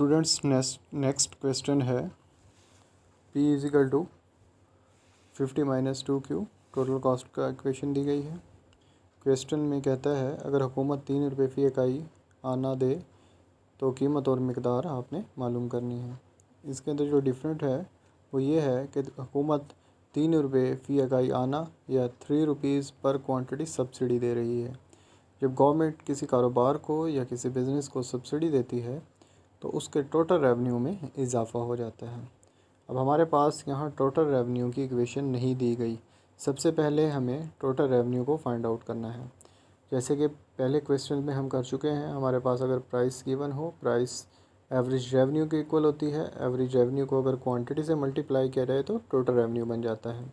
Students next question है P is equal to 50 minus 2Q total cost का equation दी गई है। क्वेश्चन में कहता है अगर हुकूमत 3 रुपये फ़ी इकाई आना दे तो कीमत और मिकदार आपने मालूम करनी है। इसके अंदर जो डिफरेंट है वो ये है कि हुकूमत 3 रुपये फ़ी इकाई आना या 3 रुपीज़ पर क्वांटिटी सब्सिडी दे रही है। जब गवर्नमेंट किसी कारोबार को या किसी बिज़नेस को सब्सिडी देती है तो उसके टोटल रेवेन्यू में इजाफ़ा हो जाता है। अब हमारे पास यहाँ टोटल रेवेन्यू की इक्वेशन नहीं दी गई। सबसे पहले हमें टोटल रेवेन्यू को फाइंड आउट करना है। जैसे कि पहले क्वेश्चन में हम कर चुके हैं, हमारे पास अगर प्राइस गिवन हो, प्राइस एवरेज रेवेन्यू के इक्वल होती है। एवरेज रेवेन्यू को अगर क्वांटिटी से मल्टीप्लाई किया जाए तो टोटल रेवेन्यू बन जाता है।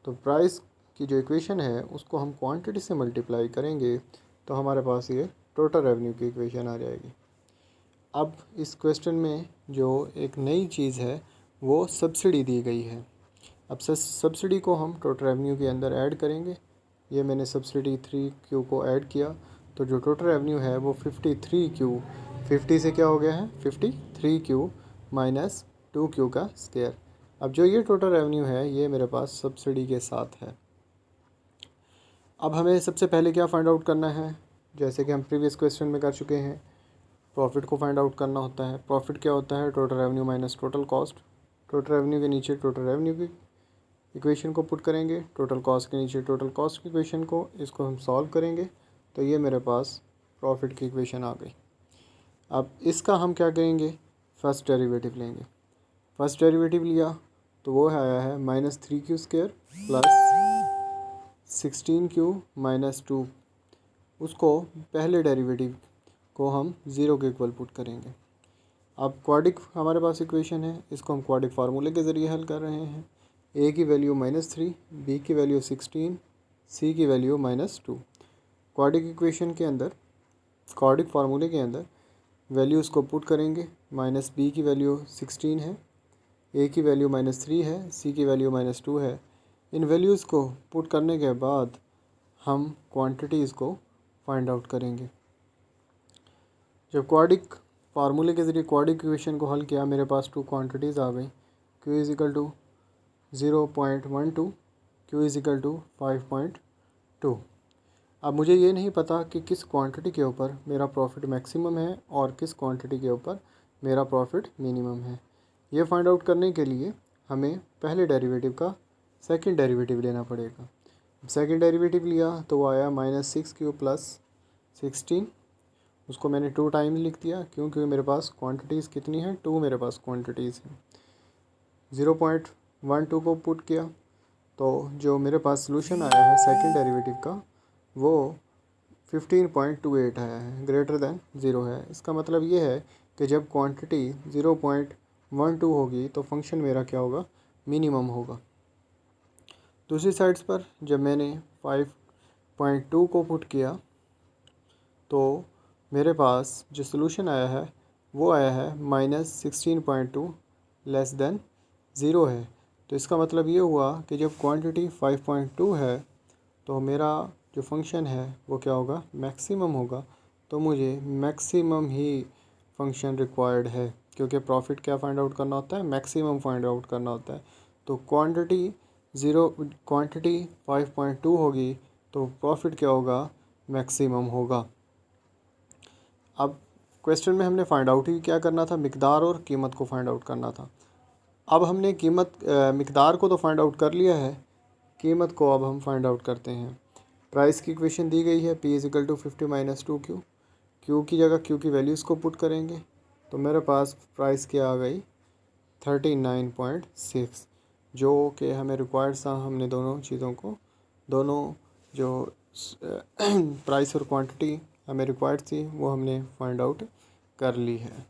तो प्राइस की जो इक्वेशन है उसको हम क्वांटिटी से मल्टीप्लाई करेंगे तो हमारे पास ये टोटल रेवेन्यू की इक्वेशन आ जाएगी। अब इस क्वेश्चन में जो एक नई चीज़ है वो सब्सिडी दी गई है। अब सब्सिडी को हम टोटल रेवेन्यू के अंदर ऐड करेंगे। ये मैंने सब्सिडी 3Q को ऐड किया तो जो टोटल रेवेन्यू है वो 53Q, 50 से क्या हो गया है 53Q माइनस 2Q का स्क्वायर। अब जो ये टोटल रेवेन्यू है ये मेरे पास सब्सिडी के साथ है। अब हमें सबसे पहले क्या फाइंड आउट करना है, जैसे कि हम प्रीवियस क्वेश्चन में कर चुके हैं, प्रॉफिट को फाइंड आउट करना होता है। प्रॉफिट क्या होता है, total revenue minus total cost. Total revenue के नीचे टोटल रेवेन्यू की इक्वेशन को पुट करेंगे, टोटल कॉस्ट के नीचे टोटल कॉस्ट की इक्वेशन को, इसको हम सॉल्व करेंगे तो ये मेरे पास प्रॉफिट की इक्वेशन आ गई। अब इसका हम क्या करेंगे, फर्स्ट डेरिवेटिव लेंगे। फर्स्ट डेरिवेटिव लिया तो वो आया है -3Q square plus 16Q minus 2। उसको पहले डेरिवेटिव को हम 0 के इक्वल पुट करेंगे। अब क्वाड्रिक हमारे पास इक्वेशन है, इसको हम क्वाड्रिक फार्मूले के ज़रिए हल कर रहे हैं। A की वैल्यू -3, B की वैल्यू 16, C की वैल्यू -2। क्वाड्रिक इक्वेशन के अंदर, क्वाड्रिक फार्मूले के अंदर वैल्यूज़ को पुट करेंगे। -B की वैल्यू 16 है, A की वैल्यू -3 है, C की वैल्यू -2 है। इन वैल्यूज़ को पुट करने के बाद हम क्वांटिटीज़ को फाइंड आउट करेंगे। जब क्वाड्रिक फार्मूले के ज़रिए क्वाड्रिक इक्वेशन को हल किया, मेरे पास 2 क्वांटिटीज़ आ गई। Q is equal to 0.12, Q is equal to 5.2। अब मुझे ये नहीं पता कि किस क्वांटिटी के ऊपर मेरा प्रॉफिट मैक्सिमम है और किस क्वांटिटी के ऊपर मेरा प्रॉफिट मिनिमम है। ये फाइंड आउट करने के लिए हमें पहले डेरिवेटिव का सेकंड डेरिवेटिव लेना पड़ेगा। सेकंड डेरिवेटिव लिया तो वो आया -6Q प्लस 16। उसको मैंने 2 टाइम लिख दिया क्योंकि मेरे पास क्वांटिटीज़ कितनी हैं, 2 मेरे पास क्वांटिटीज़ हैं। 0.12 को पुट किया तो जो मेरे पास सॉल्यूशन आया है सेकंड डेरिवेटिव का वो 15.28 आया है, ग्रेटर दैन 0 है। इसका मतलब ये है कि जब क्वांटिटी 0.12 होगी तो फंक्शन मेरा क्या होगा, मिनिमम होगा। दूसरी साइड्स पर जब मैंने 5.2 को पुट किया तो मेरे पास जो सॉल्यूशन आया है वो आया है -16.2 लेस दैन 0 है। तो इसका मतलब ये हुआ कि जब क्वांटिटी 5.2 है तो मेरा जो फंक्शन है वो क्या होगा, मैक्सिमम होगा। तो मुझे मैक्सिमम ही फंक्शन रिक्वायर्ड है क्योंकि प्रॉफिट क्या फाइंड आउट करना होता है, मैक्सिमम फाइंड आउट करना होता है। तो क्वांटिटी 5.2 होगी तो प्रॉफिट क्या होगा, मैक्सिमम होगा। अब क्वेश्चन में हमने फाइंड आउट ही क्या करना था, मिकदार और कीमत को फाइंड आउट करना था। अब हमने मिकदार को तो फाइंड आउट कर लिया है, कीमत को अब हम फाइंड आउट करते हैं। प्राइस की इक्वेशन दी गई है P is equal to 50 minus 2Q। Q की जगह Q की वैल्यूज़ को पुट करेंगे तो मेरे पास प्राइस क्या आ गई 39.6, जो कि हमें रिक्वायर्ड था। हमने दोनों चीज़ों को, दोनों जो प्राइस और क्वांटिटी हमें रिक्वायर्ड थी वो हमने फाइंड आउट कर ली है।